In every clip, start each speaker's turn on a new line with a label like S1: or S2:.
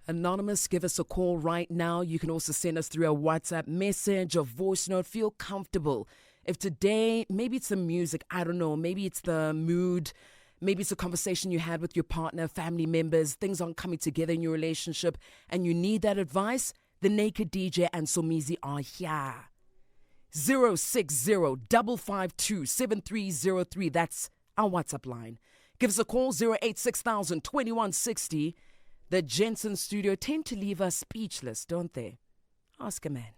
S1: Anonymous, give us a call right now. You can also send us through a WhatsApp message or voice note. Feel comfortable. If today, maybe it's the music, I don't know, maybe it's the mood, maybe it's a conversation you had with your partner, family members, things aren't coming together in your relationship, and you need that advice, the Naked DJ and Somizi are here. 060-552-7303. That's our WhatsApp line. Give us a call, 086-2160. The Jensen studio tend to leave us speechless, don't they? Ask a man.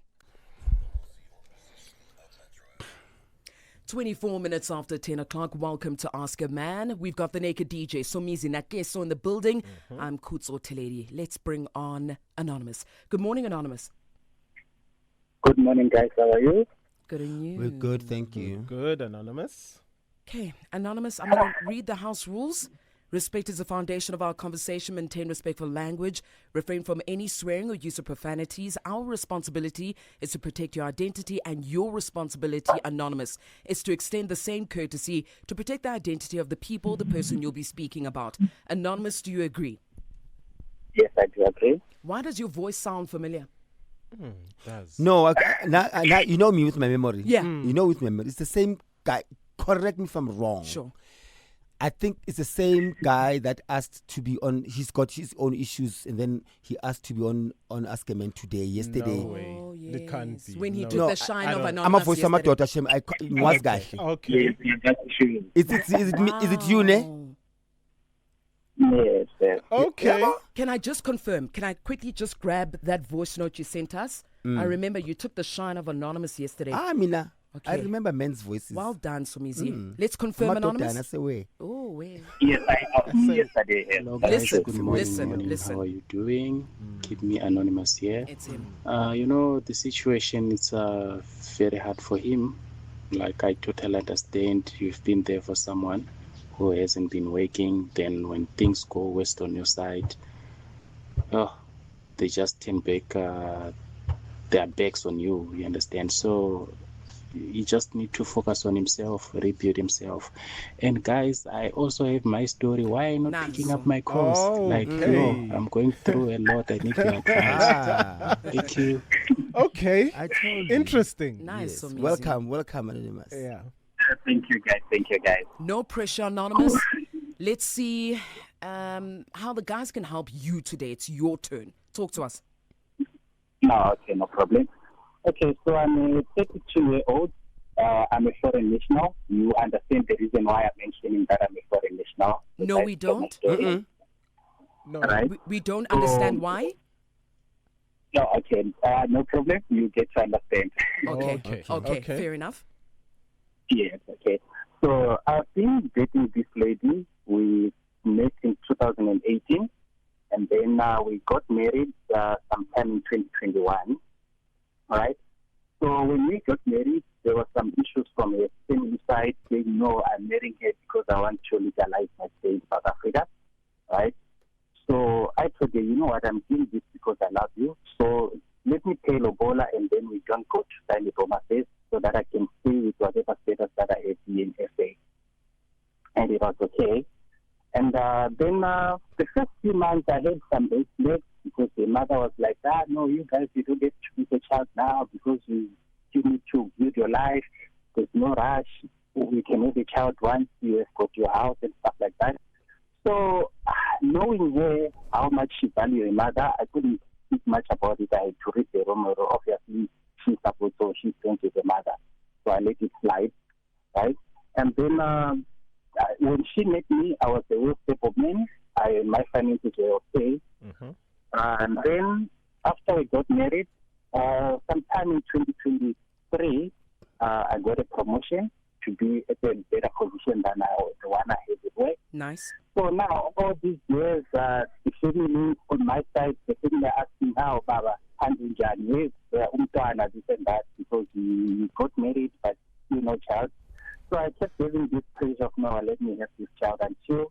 S1: 24 minutes after 10 o'clock. Welcome to Ask a Man. We've got the Naked DJ, Somizi Nakeso, in the building. I'm Kutso Teledi. Let's bring on Anonymous. Good morning, Anonymous.
S2: Good morning, guys. How are you?
S1: Good, and you?
S3: We're good, thank you.
S4: Good, Anonymous.
S1: Okay, Anonymous, I'm going to read the house rules. Respect is the foundation of our conversation. Maintain respectful language. Refrain from any swearing or use of profanities. Our responsibility is to protect your identity, and your responsibility, Anonymous, is to extend the same courtesy to protect the identity of the people, the person you'll be speaking about. Anonymous, do you agree?
S2: Yes, I do agree.
S1: Why does your voice sound familiar?
S4: Does.
S3: No, now you know me with my memory.
S1: Yeah.
S3: You know with my memory. It's the same guy. Correct me if I'm wrong.
S1: Sure.
S3: I think it's the same guy that asked to be on. He's got his own issues, and then he asked to be on Ask a Man yesterday.
S4: No way.
S1: Oh,
S4: It can't be.
S1: When he
S4: No.
S1: took
S3: No,
S1: the shine
S4: I
S1: of
S4: don't-
S1: Anonymous
S3: I'm a voice of my
S1: yesterday.
S3: daughter. Shem. Was guy.
S4: Okay.
S2: Yes, yes, that's true.
S3: Is it you, ne?
S1: Wow.
S2: Yes, yes.
S4: Okay.
S1: Can I just confirm? Can I quickly just grab that voice note you sent us? I remember you took the shine of Anonymous yesterday.
S3: Mina. I
S1: Okay.
S3: remember men's voices.
S1: Well done, Somizi. Let's confirm Anonymous. Oh, well.
S2: Yes, I yesterday. Yes.
S5: Hello
S2: That's
S5: guys,
S1: Listen,
S5: good morning.
S1: listen,
S5: morning.
S1: listen.
S5: How are you doing? Keep me anonymous here.
S1: It's him.
S5: The situation is very hard for him. Like I totally understand. You've been there for someone who hasn't been working. Then when things go west on your side, they just turn back their backs on you. You understand? So you just need to focus on himself, rebuild himself. And guys, I also have my story. Why not picking up my calls? I'm going through a lot. I need your advice. Thank you.
S4: Okay.
S3: I told you.
S4: Interesting.
S1: Nice, Somizi.
S3: Welcome, Anonymous.
S4: Yeah.
S2: Thank you, guys. Thank you, guys.
S1: No pressure, Anonymous. Let's see how the guys can help you today. It's your turn. Talk to us.
S2: No, okay, no problem. Okay, so I'm a 32-year-old. I'm a foreign national. You understand the reason why I'm mentioning that I'm a foreign national?
S1: No, we don't.
S4: No.
S2: Right?
S1: We don't understand why.
S2: No, okay. No problem. You get to understand.
S1: Okay. Fair enough.
S2: Yes, okay. So I've been dating this lady. We met in 2018, and then we got married sometime in 2021. All right. So when we got married, there were some issues from her family side saying, no, I'm marrying her because I want to legalize my stay in South Africa. Right. So I told her, you know what, I'm doing this because I love you. So let me pay Lobola, and then we don't go to sign the Roma face so that I can stay with whatever status that I have in SA. And it was okay. And then the first few months I had some red flags because the mother was like, no, you guys, you don't get to meet a child now because you need to build your life. There's no rush. We can have a child once you have got your house and stuff like that. So knowing her, how much she valued her mother, I couldn't speak much about it. I had to read the rumor. Obviously, she's supposed to, she's going to the mother. So I let it slide, right? And then when she met me, I was a real step of man. My finances were okay. And then after we got married, sometime in 2023, I got a promotion to be at a better position than the one I had at work.
S1: Nice.
S2: So now, all these years, the family on my side, the family are asking how, Baba, handling Jan, this and that, because we got married, but still no child. So I kept having this pressure of, no, let me have this child until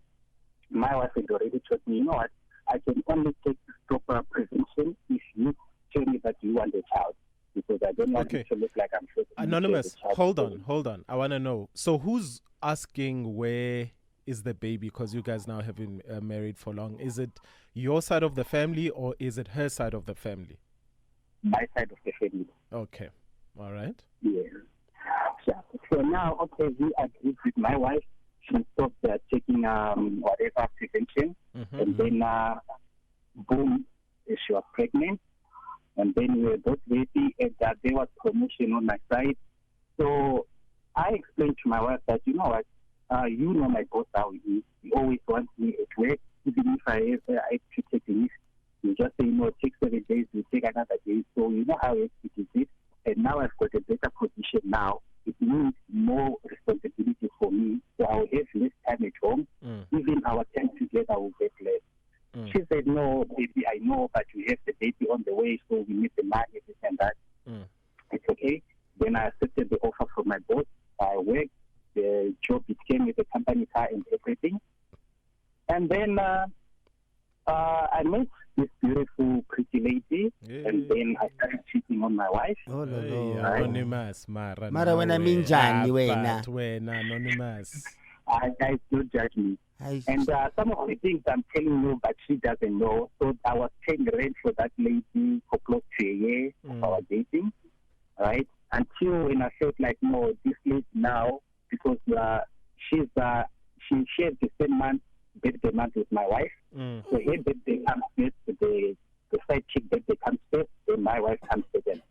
S2: my wife had already told me, you know what, I can only take proper prevention if you tell me that you want a child, because I don't want it to look like I'm sure.
S4: Anonymous, hold on. I want to know. So who's asking where is the baby? Because you guys now have been married for long. Is it your side of the family or is it her side of the family?
S2: My side of the family.
S4: Okay. All right.
S2: Yeah. So now, okay, we agreed with my wife. She stopped taking whatever prevention, and then boom, she was pregnant. And then we were both ready, and there was promotion on my side. So I explained to my wife that, you know what, you know my boss how he is. He always wants me at work, even if I have to take leave. You just say, take 7 days, we take another day. So you know how it is. And now I've got a better position now. It means more responsibility for me. So I'll have less time at home. Even our time together will get less. She said, no, baby, I know, but we have the baby on the way, so we need the money, this and that. It's okay. Then I accepted the offer from my boss. I worked. The job became with the company car and everything. And then I met this beautiful, pretty lady, and then I started cheating on my wife.
S3: Oh, no,
S4: Hey,
S3: no.
S4: anonymous, Mara.
S3: Mara, when I mean Johnny,
S4: when anonymous.
S2: Guys, don't judge me. And some of the things I'm telling you, but she doesn't know. So I was paying rent for that lady for close to a year of our dating, right? Until when I felt like, no, this lady now, because she shares the same birthday month with my wife. So her birthday comes first, the side chick birthday comes first, then my wife comes second.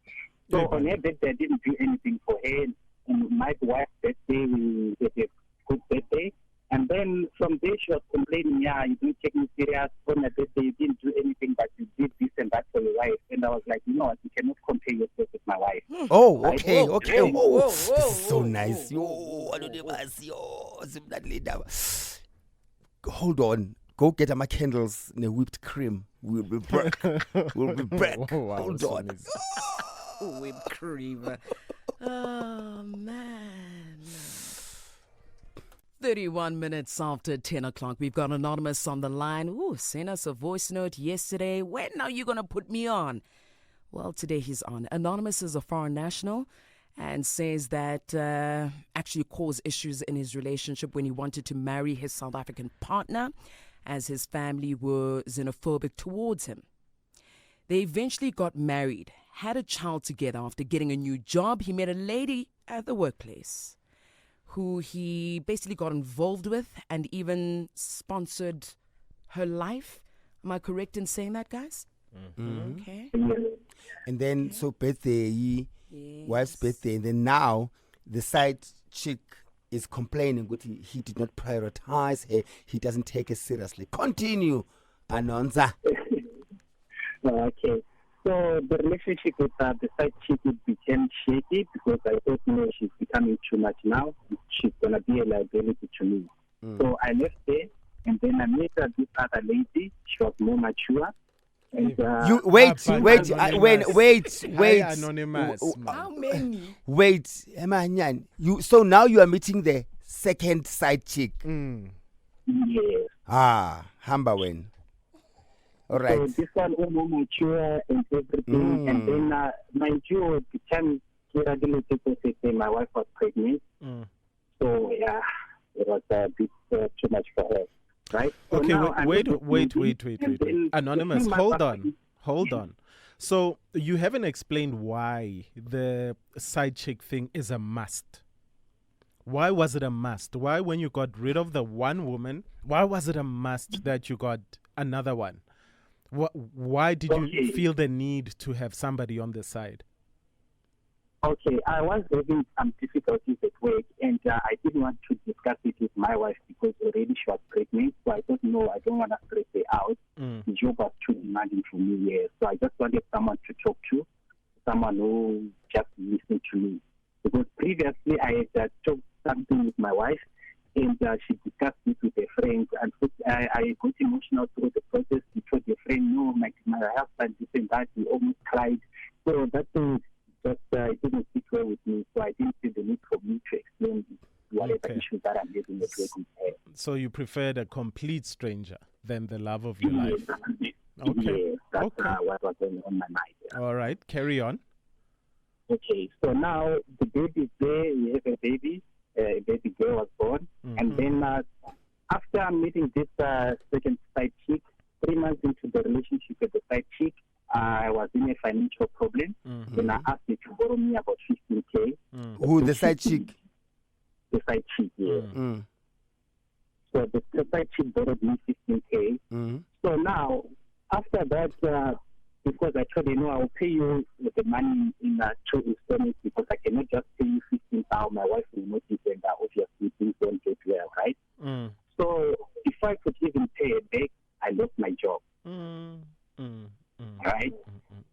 S2: So on her birthday, I didn't do anything for her. And my wife's birthday, we had a good birthday. And then from there, she was complaining, you didn't take me serious. On my birthday, you didn't do anything, but you did this and that for your wife. And I was like, you know what, you cannot compare yourself with my wife.
S3: Oh, okay, okay.
S1: Whoa,
S3: This is so nice. Hold on. Go get my candles and a whipped cream. We'll be back. We'll be back.
S4: Oh, wow,
S3: Hold
S4: so
S3: on.
S4: nice.
S1: Whipped cream. Oh, man. 31 minutes after 10 o'clock. We've got Anonymous on the line. Ooh, sent us a voice note yesterday. When are you going to put me on? Well, today he's on. Anonymous is a foreign national and says that actually caused issues in his relationship when he wanted to marry his South African partner, as his family were xenophobic towards him. They eventually got married, had a child together. After getting a new job, he met a lady at the workplace who he basically got involved with and even sponsored her life. Am I correct in saying that, guys? Okay.
S3: And then, so birthday, wife's birthday, and then now the side chick is complaining that he did not prioritize her. He doesn't take her seriously. Continue, Anonza.
S2: Okay. So the relationship with the side chick became shaky because I thought, she's becoming too much now. She's going to be a liability to me. So I left there, and then I met this other lady. She was more mature. And,
S3: You wait.
S4: Anonymous.
S1: How many?
S3: Wait, Emanyan. So now you are meeting the second side chick.
S2: yes.
S3: Hambawen. All right.
S2: So this one more mature and everything. And then mind you, the time he regulated to say my wife was pregnant. So yeah, it was a bit too much for her. Right? So
S4: Okay, wait. Anonymous, hold on. So you haven't explained why the side chick thing is a must. Why was it a must? Why, when you got rid of the one woman, why was it a must that you got another one? Why did you feel the need to have somebody on the side?
S2: Okay, I was having some difficulties at work, and I didn't want to discuss it with my wife because already she was pregnant. So I thought, no, I don't want to stress her out. The job was too demanding for me, yeah. So I just wanted someone to talk to, someone who just listened to me. Because previously I had talked something with my wife, and she discussed it with a friend. And I got emotional through the process. She told a friend, no, my husband, this and that. He almost cried. So that thing just didn't sit well with me. So I didn't see the need for me to explain whatever issues that I'm having at work with her.
S4: So you preferred a complete stranger than the love of your life? Okay.
S2: Yes, that's what was on my mind. Yeah.
S4: All right, carry on.
S2: Okay, so now the baby is there. We have a baby. A baby girl was born. And then after meeting this second side chick, 3 months into the relationship with the side chick, I was in a financial problem. Then I asked her to borrow me about 15K.
S3: Who, the side chick?
S2: The side chick, yeah. So the side chick borrowed me 15K. So now, after that, because I told her, no, I will pay you with the money in 2 installments because I cannot just pay you 15,000. My wife will notice and obviously things don't get well, right? So if I could even pay it back, I lost my job. Right?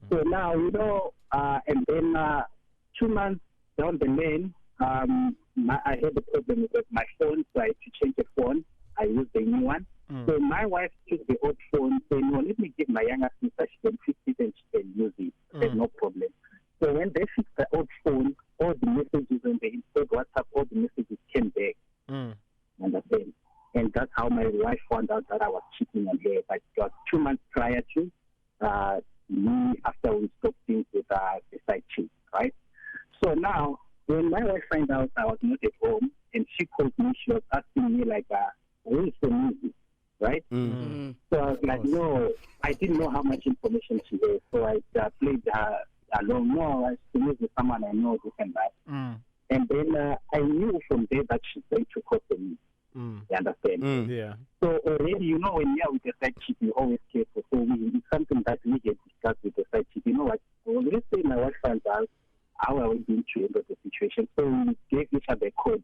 S2: So now, you know, and then 2 months down the lane, I had a problem with my phone, so I had to change the phone. I used the new one. So my wife took the old phone, saying, no, let me give my younger sister, she can fix it and she can use it. There's no problem. So when they fixed the old phone, all the messages when they installed WhatsApp, all the messages came back. Understand? And that's how my wife found out that I was cheating on her. But it was 2 months prior to me, after we stopped things with the side chick, right? So now, when my wife found out I was not at home, and she called me, she was asking me, like, where is the music, right? So I was like, no, I didn't know how much information she had, so I played her along. No, she was with someone I know, this and that. And then I knew from there that she's going to court me. You understand?
S4: Yeah.
S2: So already, you know, when you're with the side chick, you always careful. So it's something that we get discussed with the side chick. You know what? Well, let's say my wife finds out how are we going to handle the situation. So we gave each other a code.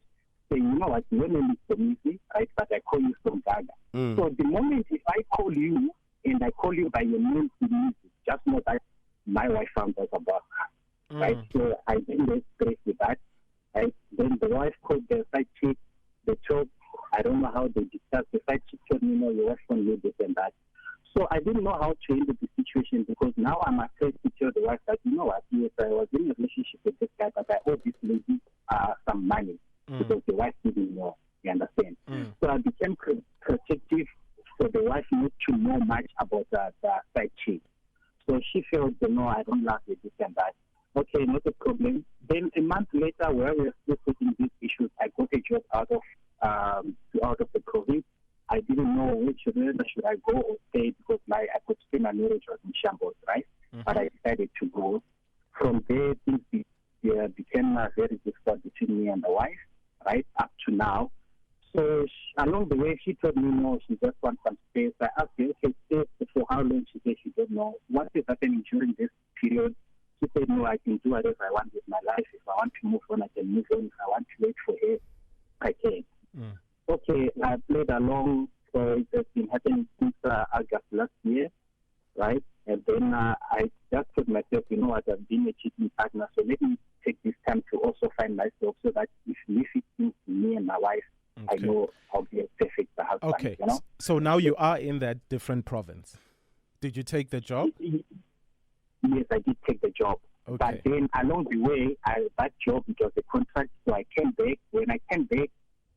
S2: So you know what? Your name is Tomisi, right? But I call you from Gaga. So the moment if I call you and I call you by your name, just know that my wife found out about her, right? So I didn't stress with that. Right? Then the wife called the side chick. They talked. I don't know how they discussed. The side chick told me, no, your wife won't do this and that. So I didn't know how to handle the situation because now I'm afraid to tell the wife that, you know what, yes, I was in a relationship with this guy, but I owe this lady some money because the wife didn't know. You understand? So I became protective for the wife not to know much about the side chick. So she felt, no, I don't love it, this and that. Okay, not a problem. Then a month later, where we were still facing these issues, I got a job out of the province. I didn't know which whether should I go or stay because I could say my marriage was in shambles, right? But I decided to go. From there, things became very difficult between me and the wife, right, up to now. So along the way, she told me, no, she just wants some space. I asked her, okay, stay for how long? She said she don't know. What is happening during this period? She said, no, I can do whatever I want with my life. If I want to move on, I can move on. If I want to wait for her, I can. Okay, I played along. So it has been happening since August last year, right? And then I just told myself, you know what, I've been a cheating partner, so let me take this time to also find myself so that if it things to me and my wife, I know I'll be a perfect husband.
S4: Okay,
S2: you know?
S4: So now you are in that different province. Did you take the job?
S2: Yes, I did take the job.
S4: Okay.
S2: But then along the way, that job, it was a contract, so I came back. When I came back,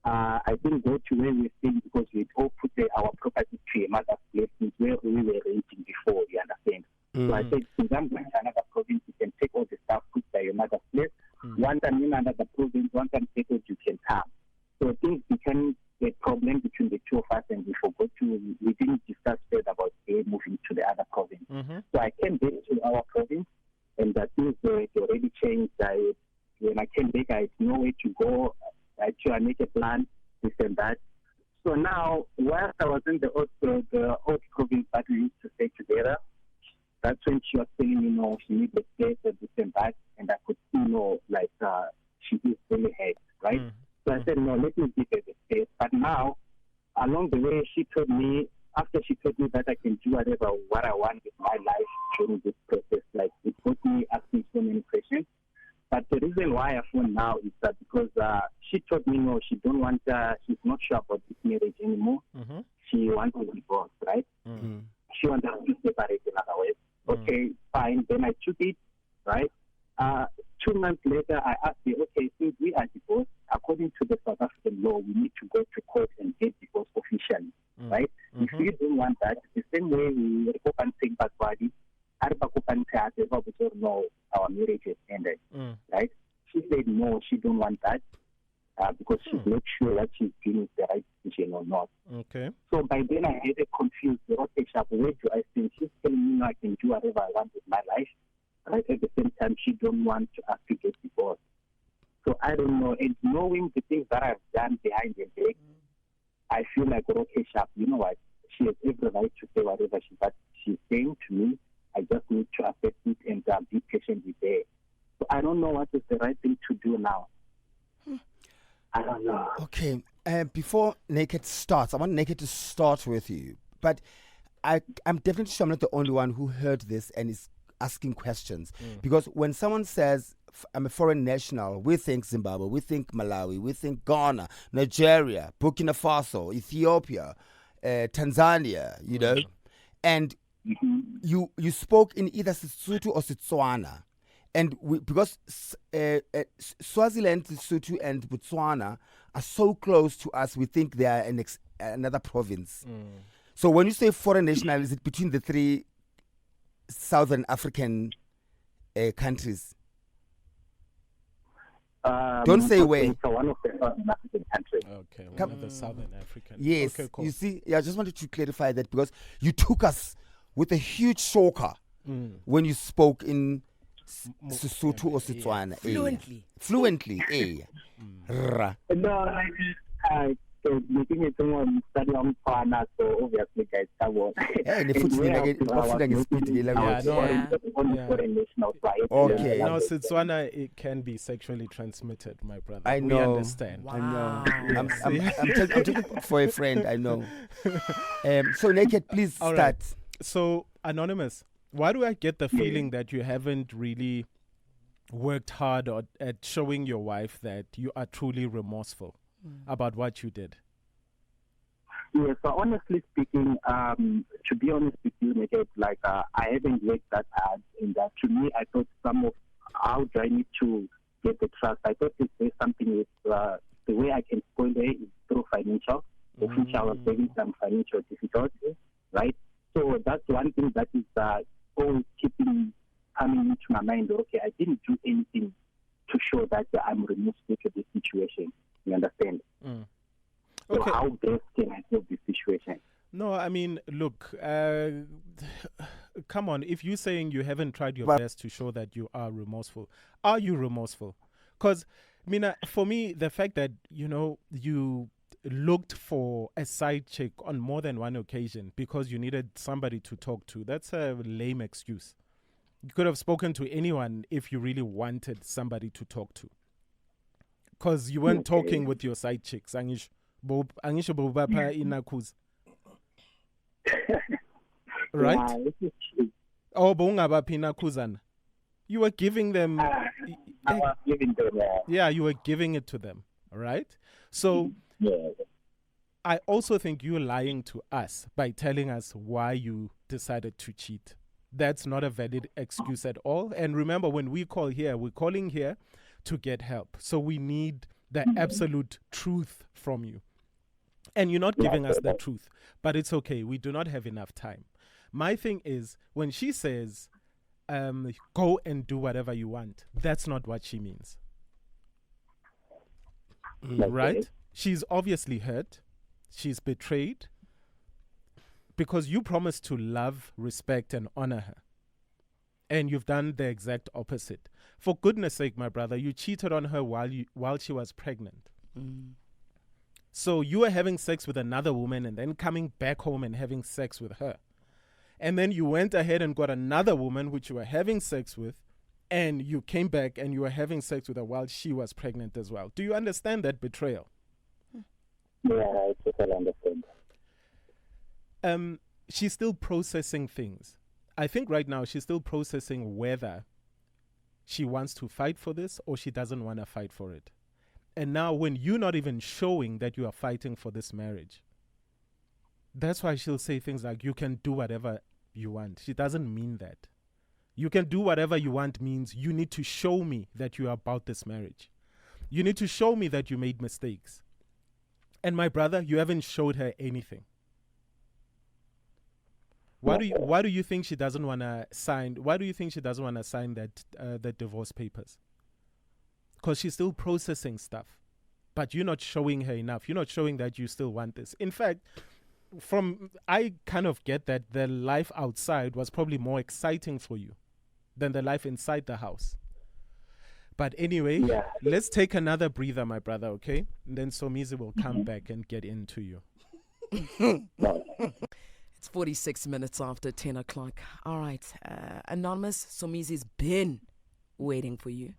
S2: I didn't go to where we were staying because we'd all put our property to a mother's place where we were renting before, you understand? So I said, since I'm going to another province, you can take all the stuff, put by your mother's place. Once I'm in another province, once I'm settled, you can come. So things became a problem between the two of us, and we didn't discuss further about moving to the other province. So I came back to our province, and things had already changed. When I came back, I had nowhere to go. I make a plan, this and that. So now, whilst I was in the old province that we used to stay together, that's when she was telling me, no, she needs a space and this and that, and I could see, she is really hurt, right? So I said, no, let me give her the space. But now, along the way, she told me, after she told me that I can do what I want with my life during this process, like it got me asking so many questions. But the reason why I phone now is that because she told me, no, she don't want, she's not sure about this marriage anymore. She wants a divorce, right? She wants us to separate in other ways. Okay, fine. Then I took it, right? 2 months later, I asked her, okay, since we are divorced, according to the South African law, we need to go to court and get divorced officially, right? If you don't want that, the same way we go and take back body, no, our marriage has ended, right? She said no, she don't want that because she's not sure what she's doing is the right decision or not.
S4: Okay.
S2: So by then I had a confused, okay, Sharp, where do I stand? She's telling me I can do whatever I want with my life, right? At the same time, she don't want us to get divorced. So I don't know. And knowing the things that I've done behind the back, I feel like, okay, Sharp, you know what? She has every right to say whatever she's saying to me. I just need to accept it and be patient with her. So I don't know what is the right thing to do now. I don't know.
S3: Okay. Before Naked starts, I want Naked to start with you. But I'm definitely sure I'm not the only one who heard this and is asking questions. Because when someone says, I'm a foreign national, we think Zimbabwe, we think Malawi, we think Ghana, Nigeria, Burkina Faso, Ethiopia, Tanzania, you know, and you spoke in either Sesotho or Setswana. And because Swaziland, Lesotho, and Botswana are so close to us, we think they are another province. So when you say foreign national, is it between the three Southern African countries? Don't say where.
S2: It's one of the Southern African countries.
S4: Okay, one of the Southern African.
S3: Yes.
S4: Okay, cool.
S3: You see, I just wanted to clarify that because you took us with a huge shocker when you spoke in Sesotho or Setswana. Fluently. Ra.
S2: No, like, making it someone study on Pana, so obviously, guys, come on.
S3: Okay.
S4: No, Setswana, it can be sexually transmitted, my brother.
S3: I know.
S4: We understand.
S3: I know. I'm talking for a friend. I know. So Naked, please
S4: All
S3: start.
S4: right. So Anonymous, why do I get the feeling that you haven't really worked hard at showing your wife that you are truly remorseful about what you did?
S2: Yeah, so honestly speaking, to be honest with you, Naked, like I haven't worked that hard in that. To me, I thought how do I need to get the trust? I thought if there's something with the way I can spoil her is through financial. Of which I was having some financial difficulties, right? So that's one thing that is always coming into my mind. Okay, I didn't do anything to show that I'm removed to this situation. You understand? So
S4: Okay.
S2: how best can I solve this situation?
S4: No, I mean, look, come on. If you're saying you haven't tried your best to show that you are remorseful, are you remorseful? Because, Mina, for me, the fact that, you looked for a side chick on more than one occasion because you needed somebody to talk to, that's a lame excuse. You could have spoken to anyone if you really wanted somebody to talk to. Because you weren't talking with your side chicks. Angisho bobapha inakhuza. Right?
S2: Yeah, this is true.
S4: Oh, bongabaphi inakhuzana. You were giving them.
S2: I was giving them.
S4: Yeah, you were giving it to them. Right? So
S2: Yeah.
S4: I also think you're lying to us by telling us why you decided to cheat. That's not a valid excuse at all. And remember, when we call here, we're calling here to get help. So we need the absolute truth from you. And you're not giving us the truth, but it's okay. We do not have enough time. My thing is, when she says, go and do whatever you want, that's not what she means. Right? She's obviously hurt. She's betrayed. Because you promised to love, respect, and honor her. And you've done the exact opposite. For goodness sake, my brother, you cheated on her while she was pregnant. So you were having sex with another woman and then coming back home and having sex with her. And then you went ahead and got another woman which you were having sex with, and you came back and you were having sex with her while she was pregnant as well. Do you understand that betrayal?
S2: Yeah, I totally understand.
S4: She's still processing things. I think right now she's still processing whether she wants to fight for this or she doesn't want to fight for it. And now when you're not even showing that you are fighting for this marriage, that's why she'll say things like, you can do whatever you want. She doesn't mean that. You can do whatever you want means you need to show me that you are about this marriage. You need to show me that you made mistakes. And my brother, you haven't showed her anything. Why do you think she doesn't want to sign? Why do you think she doesn't want to sign that the divorce papers? Because she's still processing stuff. but you're not showing her enough. You're not showing that you still want this. In fact, I kind of get that the life outside was probably more exciting for you than the life inside the house. But anyway, let's take another breather, my brother, okay? And then Somizi will come back and get into you.
S1: It's 46 minutes after 10 o'clock. All right. Anonymous, Somizi's been waiting for you.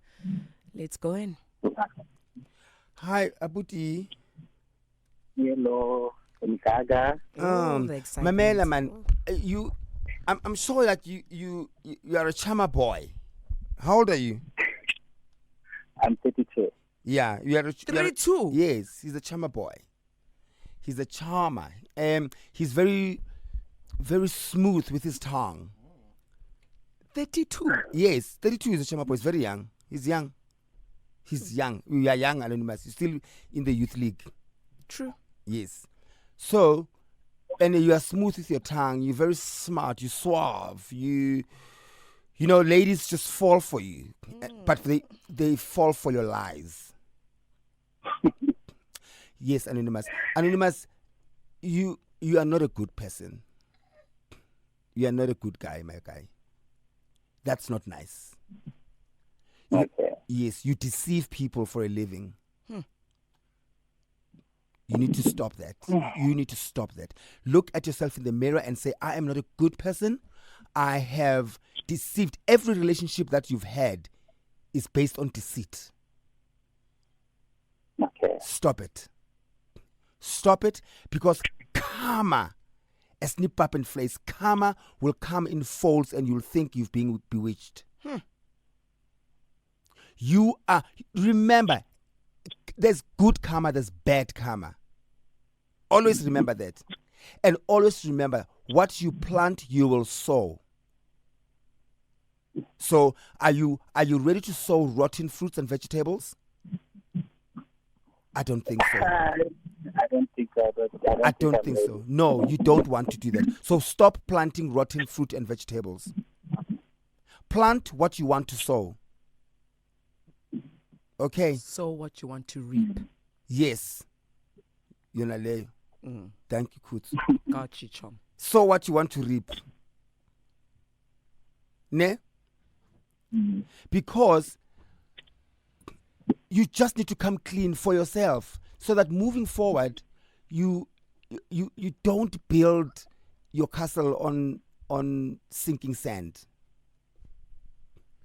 S1: Let's go in.
S3: Hi, Abuti.
S2: Hello, Mkaga.
S1: The excitement.
S3: Mamela, man, I'm sure that you are a charmer boy. How old are you?
S2: I'm 32.
S3: Yeah, you are
S1: 32?
S3: Yes, he's a charmer boy. He's a charmer. He's very, very smooth with his tongue.
S1: 32?
S3: Yes, 32 is a charmer boy. He's very young. He's young. He's young. You are young, Anonymous. You're still in the youth league.
S1: True.
S3: Yes. So, and you are smooth with your tongue. You're very smart. You're suave. You know, ladies just fall for you, but they fall for your lies. Yes, Anonymous. Anonymous, you are not a good person. You are not a good guy, my guy. That's not nice. Yes, you deceive people for a living. You need to stop that. You need to stop that. Look at yourself in the mirror and say, I am not a good person. I have deceived. Every relationship that you've had is based on deceit.
S2: Okay.
S3: Stop it. Stop it, because karma, as nip up and place, karma will come in folds and you'll think you've been bewitched. You are, remember, there's good karma, there's bad karma. Always remember that. And always remember, what you plant, you will sow. So are you ready to sow rotten fruits and vegetables? I don't think so.
S2: I don't think so.
S3: I don't think so. No, you don't want to do that. So stop planting rotten fruit and vegetables. Plant what you want to sow. Okay?
S1: Sow what you want to reap.
S3: Yes. Yonale. Thank you, Kutsu.
S1: Got you, chum.
S3: Sow what you want to reap. Ne? Because you just need to come clean for yourself so that moving forward, you don't build your castle on sinking sand.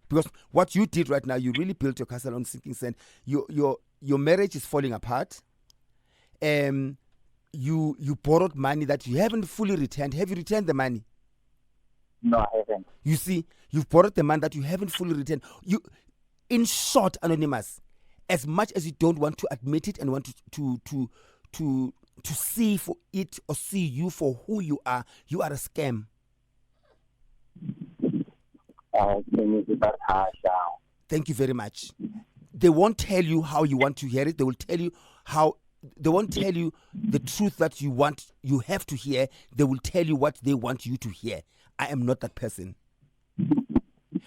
S3: Because what you did right now, you really built your castle on sinking sand. Your marriage is falling apart. You borrowed money that you haven't fully returned. Have you returned the money?
S2: No, I haven't.
S3: You see, you've borrowed the money that you haven't fully returned. In short, Anonymous, as much as you don't want to admit it and want to see for it or see you for who you are a scam. Thank you very much. They won't tell you how you want to hear it. They will tell you how. They won't tell you the truth that you have to hear. They will tell you what they want you to hear. I am not that person.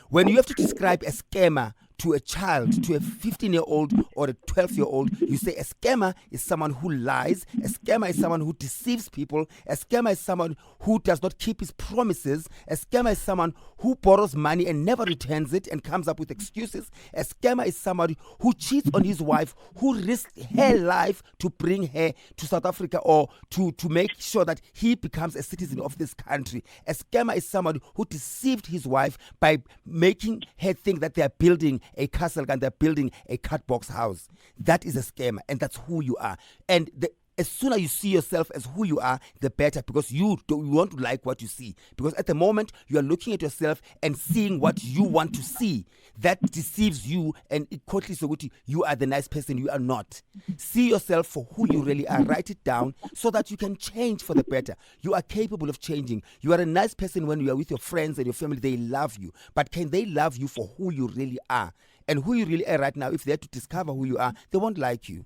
S3: When you have to describe a scammer to a child, to a 15-year-old or a 12-year-old, you say a scammer is someone who lies, a scammer is someone who deceives people, a scammer is someone who does not keep his promises, a scammer is someone who borrows money and never returns it and comes up with excuses, a scammer is somebody who cheats on his wife, who risked her life to bring her to South Africa or to make sure that he becomes a citizen of this country. A scammer is somebody who deceived his wife by making her think that they are building a castle and they're building a cardbox house. That is a scammer, and that's who you are. And as sooner you see yourself as who you are, the better, because you want to like what you see. Because at the moment, you are looking at yourself and seeing what you want to see. That deceives you, and it quickly so you are the nice person you are not. See yourself for who you really are. Write it down so that you can change for the better. You are capable of changing. You are a nice person when you are with your friends and your family. They love you. But can they love you for who you really are? And who you really are right now, if they have to discover who you are, they won't like you.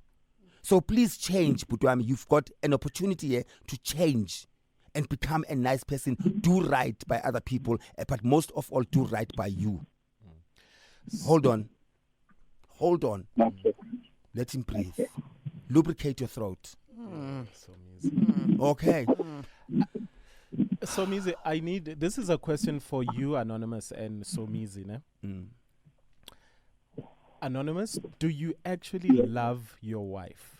S3: So please change, Butwami. You've got an opportunity here to change and become a nice person. Do right by other people, but most of all, do right by you. Hold on.
S2: Okay.
S3: Let him breathe. lubricate your throat.
S4: Somizi.
S3: Okay.
S4: Somizi, this is a question for you, Anonymous, and Somizi, ne? Anonymous, do you actually love your wife?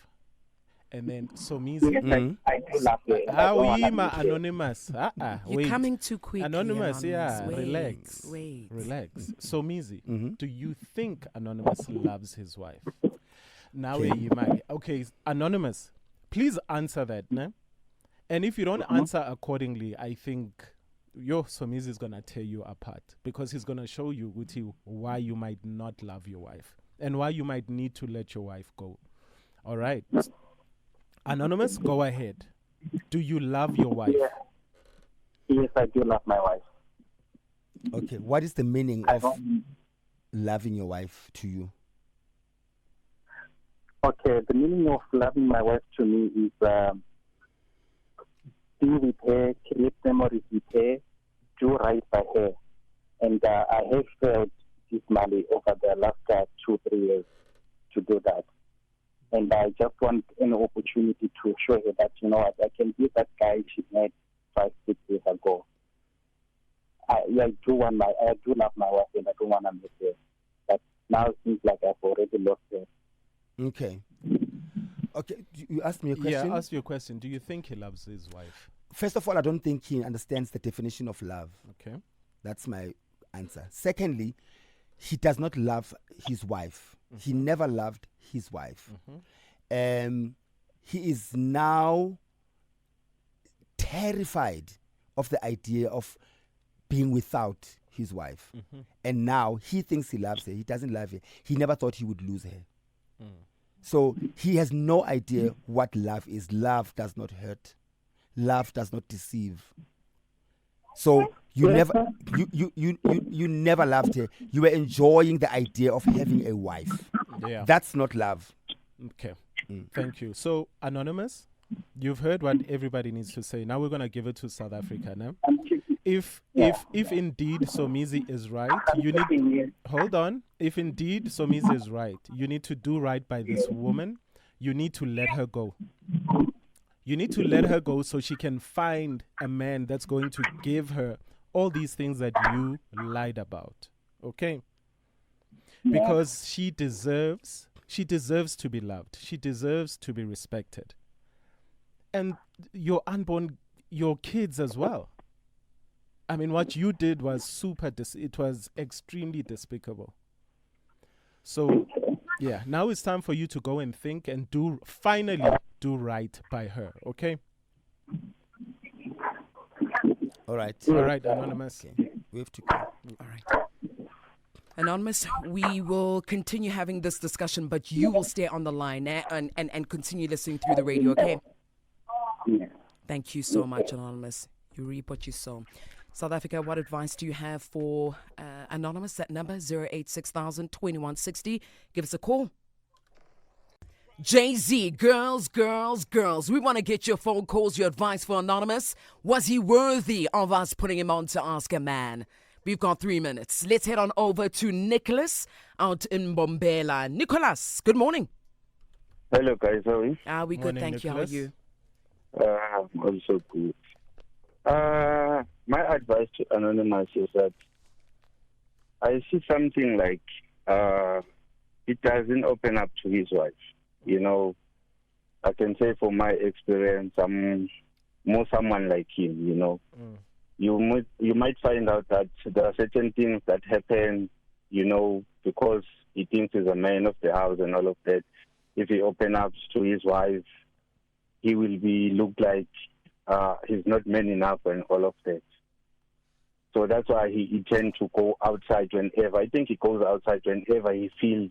S4: And then Somizi.
S2: I do love her. and I don't wanna miss her.
S4: Anonymous.
S1: You're
S4: Wait.
S1: coming too quickly.
S4: Anonymous, yeah,
S1: Wait,
S4: relax.
S1: Wait.
S4: Relax. Somizi,
S3: Mm-hmm.
S4: do you think Anonymous loves his wife? Now
S3: Okay.
S4: you might. Okay, Anonymous, please answer that, ne? And if you don't answer accordingly, I think your Somizi is gonna tear you apart because he's gonna show you, Guti, why you might not love your wife and why you might need to let your wife go. All right. Anonymous, go ahead. Do you love your wife?
S2: Yes, I do love my wife.
S3: Okay. What is the meaning
S2: I
S3: of
S2: don't.
S3: loving your wife to you?
S2: Okay, the meaning of loving my wife to me is be with her, create memories with her, do right by her. And I have failed this money over the last 2-3 years to do that. And I just want an opportunity to show her that, you know what, I can be that guy she met 5-6 years ago. I do love my wife and I don't want to miss her. But now it seems like I've already lost her.
S3: Okay. Okay. You asked me a question.
S4: Yeah, ask your question. Do you think he loves his wife?
S3: First of all, I don't think he understands the definition of love.
S4: Okay.
S3: That's my answer. Secondly, he does not love his wife. He never loved his wife. He is now terrified of the idea of being without his wife. And now he thinks he loves her. He doesn't love her. He never thought he would lose her. So he has no idea what love is. Love does not hurt. Love does not deceive. So you never you never loved her. You were enjoying the idea of having a wife.
S4: Yeah.
S3: That's not love.
S4: Okay. Thank you. So, Anonymous, you've heard what everybody needs to say. Now we're going to give it to South Africa now. If indeed Somizi is right, you need hold on. If indeed Somizi is right, you need to do right by this woman. You need to let her go. You need to let her go so she can find a man that's going to give her all these things that you lied about. Okay? Because she deserves to be loved. She deserves to be respected. And your unborn, your kids as well. I mean, what you did was it was extremely despicable. So, yeah, now it's time for you to go and think and finally do right by her, okay?
S3: All right.
S4: All right, Anonymous.
S3: Okay. We have to go.
S1: All right. Anonymous, we will continue having this discussion, but you will stay on the line and continue listening through the radio, okay? Thank you so much, Anonymous. You reap what you sow. South Africa, what advice do you have for Anonymous? That number, 086 2160. Give us a call. Jay-Z, girls. We want to get your phone calls, your advice for Anonymous. Was he worthy of us putting him on to Ask a Man? We've got 3 minutes. Let's head on over to Nicholas out in Bombela. Nicholas, good morning.
S6: Hello, guys. How are you?
S1: We good,
S4: Morning,
S1: thank
S4: Nicholas.
S1: you. How are you?
S6: I'm also good. My advice to Anonymous is that I see something like he doesn't open up to his wife. You know, I can say from my experience, I'm more someone like him, you know. You might find out that there are certain things that happen, you know, because he thinks he's a man of the house and all of that. If he opens up to his wife, he will be looked like he's not man enough and all of that. So that's why he tends to go outside whenever. I think he goes outside whenever he feels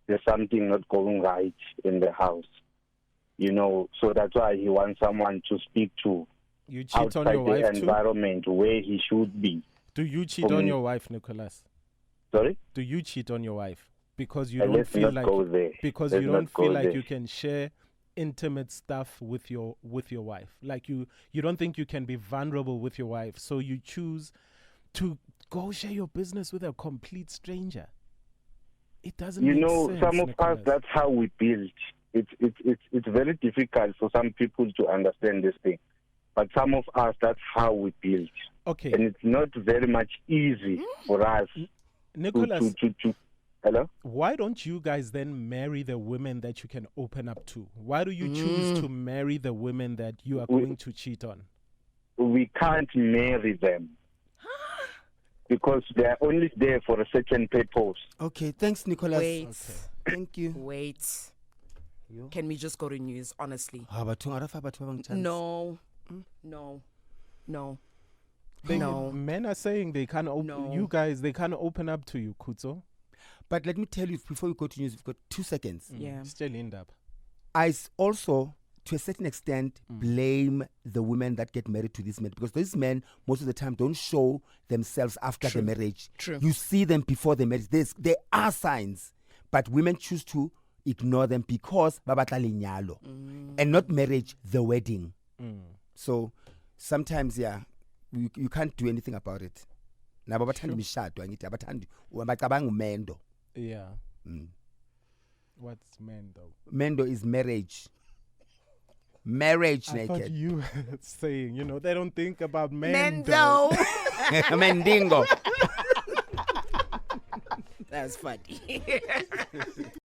S6: there's something not going right in the house. You know, so that's why he wants someone to speak to.
S4: You cheat
S6: outside
S4: on your
S6: the
S4: wife too?
S6: environment where he should be.
S4: Do you cheat on your wife, Nicholas?
S6: Sorry?
S4: Do you cheat on your wife? Because you
S6: Let's
S4: don't feel
S6: not
S4: like
S6: go there.
S4: because
S6: Let's
S4: you don't
S6: not go
S4: feel like
S6: there.
S4: you can share intimate stuff with your wife. Like you don't think you can be vulnerable with your wife, so you choose to go share your business with a complete stranger. It doesn't
S6: You
S4: make
S6: know,
S4: sense,
S6: some of
S4: Nicholas.
S6: us, that's how we build. it's very difficult for some people to understand this thing. But some of us, that's how we build.
S4: Okay.
S6: And it's not very much easy for us
S4: Nicholas,
S6: to hello?
S4: why don't you guys then marry the women that you can open up to? Why do you choose to marry the women that you are going to cheat on?
S6: We can't marry them because they are only there for a certain purpose.
S3: Okay, thanks, Nicholas.
S1: Wait.
S3: Thank you.
S1: Wait. Can we just go to news, honestly?
S3: No.
S1: No. No.
S4: Men are saying they can't open.
S1: No.
S4: You guys, they can't open up to you, Kutso.
S3: But let me tell you, before we go to news, we've got 2 seconds.
S1: Yeah.
S4: Still end up.
S3: I also, to a certain extent, blame the women that get married to these men, because these men, most of the time, don't show themselves after the marriage.
S1: True.
S3: You see them before the marriage. There are signs, but women choose to ignore them because babatla lenyalo, and not marriage, the wedding. So sometimes, you can't do anything about it. Nabo bathanda imishado angithi abathandi bacabanga umendo.
S4: Yeah. What's mendo?
S3: Mendo is marriage. Marriage
S4: I thought
S3: naked.
S4: you were saying, they don't think about
S1: Mendo.
S3: Mendingo.
S1: That's funny.